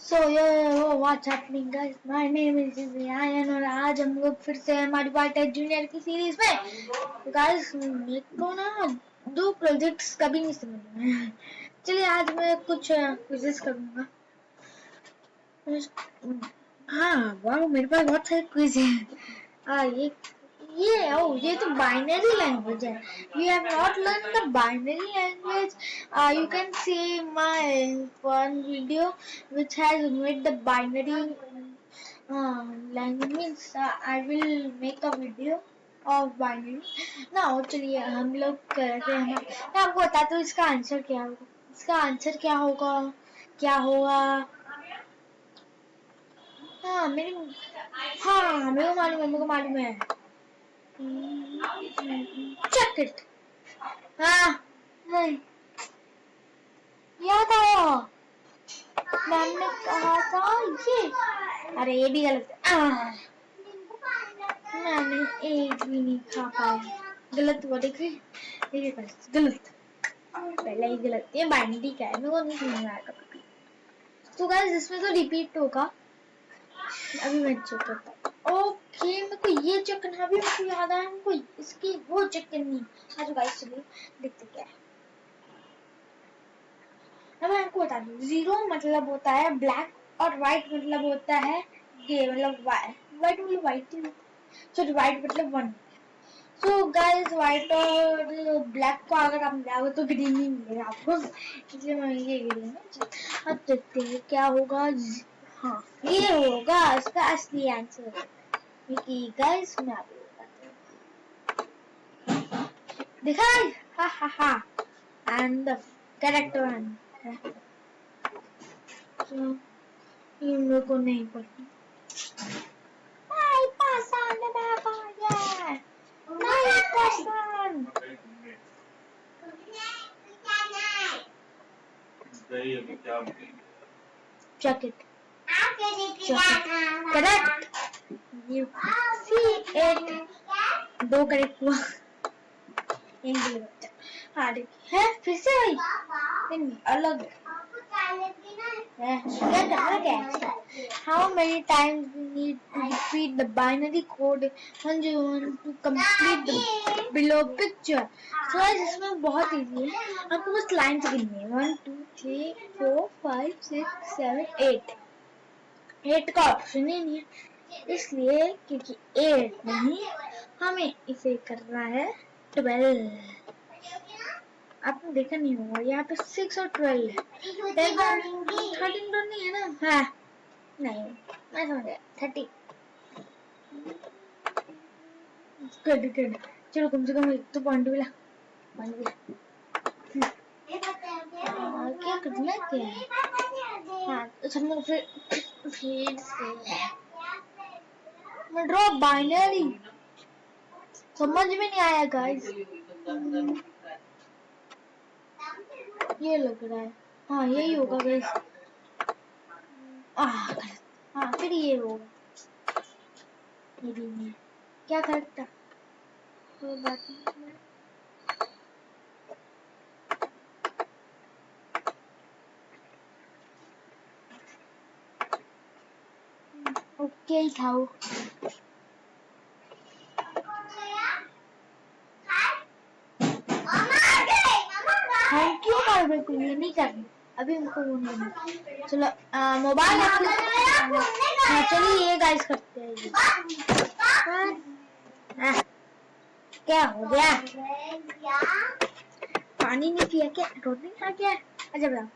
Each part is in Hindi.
So yo what's happening guys, my name is Evyayan और आज हम लोग फिर से हमारी whitehat जूनियर की सीरीज में। तो गाइस मेरे को ना दो प्रोजेक्ट्स कभी नहीं समझ में। चलिए आज मैं कुछ क्विज़ेस करूंगा। हाँ वाह, मेरे पास बहुत सारे क्विज हैं। ये तो बाइनरी लैंग्वेज है। You have not learned the binary language. You can see my one video which has made the binary language. Means I will make a video of binary. Now चलिए हम लोग करते हैं। मैं आपको बताता हूँ इसका आंसर क्या होगा। क्या होगा। हाँ मेरे हाँ मेरे को मालूम है। Check it. हाँ नहीं याद आया, मैंने कहा था ये। अरे ये भी गलत है। मैंने एक भी नहीं खा पाया। गलत हुआ, देख रही गलत। पहले ही गलत। ये बाइनरी क्या है मेरे को नहीं समझ में आया कभी। तो गाइस इसमें तो रिपीट होगा। अभी मैं चेक करता हूँ। ओके मेरे को ये चेक करना, अभी मेरे को याद आया, मेरे को इसकी वो चेक करनी। हाँ तो गाइस चलिए देखते क्या है। मैं आपको बता दूं, जीरो मतलब होता है ब्लैक और व्हाइट मतलब होता है ये, मतलब व्हाइट मतलब व्हाइट ही, सॉरी व्हाइट मतलब वन। सो गाइस व्हाइट और ब्लैक को अगर आप मिलाओगे तो ग्रीन ही मिलेगा आपको, इसलिए मैं ये ग्रीन है। अब देखते हैं क्या होगा। हाँ ये होगा इसका असली आंसर, क्योंकि गाइस मैं आपको बताती हूँ। देखा, हा हा हा, एंड द करेक्ट वन। मेरे को नहीं पता। नहीं पसंद नहीं पसंद। Check it. Correct. You see it. दो करेक्ट हुआ। हाँ देखिए है फिर से वही अलग है। क्या करना क्या? How many times we need to repeat the binary code when you want to complete the below picture? So guys इसमें बहुत इजी है, आपको बस लाइन से गिननी है। 1 2 3 4 5 6 7 8। 8 का ऑप्शन ही नहीं है, इसलिए क्योंकि 8 नहीं, हमें इसे करना है 12। आपने देखा नहीं होगा यहाँ पे 6 और 12 है। 13 तो नहीं है ना? हाँ नहीं मैं समझ गया 30। गुड चलो कम से कम एक तो पॉइंट मिला। क्या करना क्या है? हाँ तो फिर से मैं ड्रॉ बाइनरी समझ में नहीं आया गाइस। ये लग रहा है हाँ यही होगा गाइस। हाँ फिर ये होगा, ये भी नहीं। क्या करेक्ट था तो बात नहीं। ओके था वो। थैंक यू कर बिल्कुल ये नहीं करनी अभी उनको वो नहीं। चलो मोबाइल हाँ चलिए ये गाइस करते हैं। क्या हो गया? पानी नहीं पिया क्या? रोटी खा क्या? अच्छा बताओ।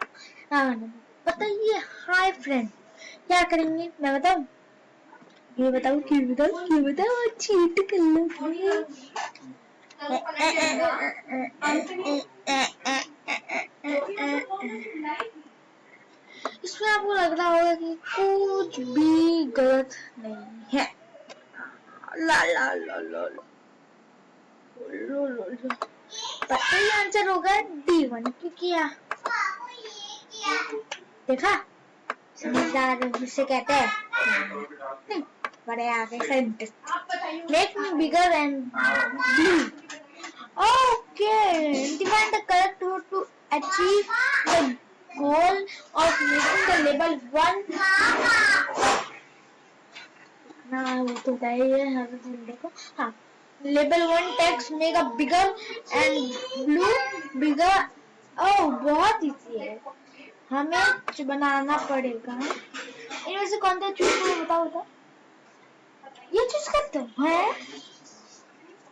बताइए हाय फ्रेंड क्या करेंगे मैं बताऊं? ये बताओ क्यों बताओ चीट कर लो। इसमें आपको लग रहा होगा कि कुछ भी गलत नहीं है। ला ला ला ला पर सही आंसर होगा D1 क्योंकि देखा समझदार जिसे कहते हैं बड़े आगे scientist. Make me bigger and blue. Okay define the correct way to achieve the goal of making the label 1 ना वो तो बताइए हर दिन देखो हाँ label 1 text make a bigger and blue bigger oh बहुत इजी है हमें बनाना पड़ेगा इनमें से कौन सा चूज करो बताओ ये चूज करते हो है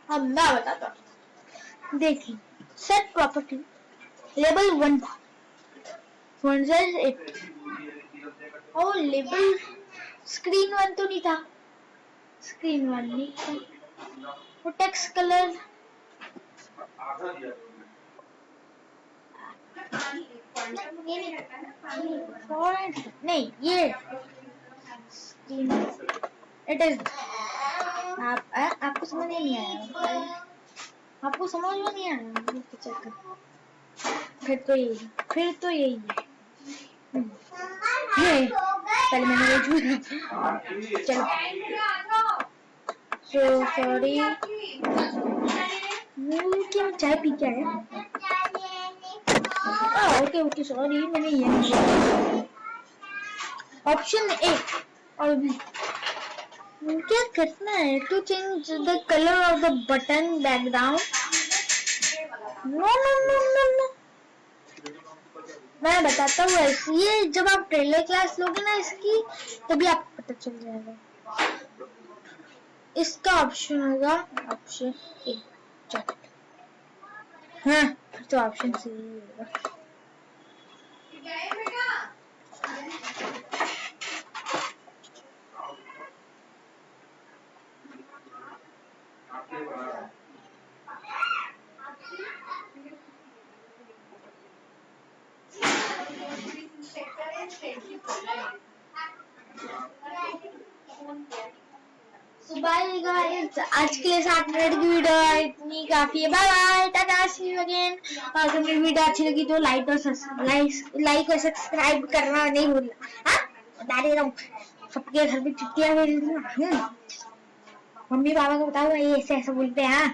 अब मैं बताता हूँ देखिए सेट प्रॉपर्टी लेबल 1 था वन साइज 8 और लेबल स्क्रीन 1 तो नहीं था स्क्रीन 1 नहीं था वो टेक्स्ट कलर नहीं ये इट इज आपको समझ नहीं आया आपको समझ में नहीं आया चेक फिर तो यही है पहले मैंने ये चलो सो सॉरी क्या चाय पी के आया ओके ओके सॉरी मैंने ये नहीं ऑप्शन ए और भी क्या करना है to change the colour of the button background no no no no no मैं बताता हूँ ऐसी ये जब आप ट्रेलर क्लास लोगे ना इसकी तभी आपको पता चल जाएगा इसका ऑप्शन होगा ऑप्शन ए हाँ तो ऑप्शन सी होगा बाय गाइस आज के लिए 7 मिनट की वीडियो इतनी काफी है bye bye tata see you again और अगर मेरी वीडियो अच्छी लगी तो लाइक और सब्सक्राइब करना नहीं भूलना हाँ बता दे रहा हूँ सबके घर में छुट्टियां मिल रही हैं मम्मी पापा को बताओ ये ऐसे ऐसे बोलते हैं हाँ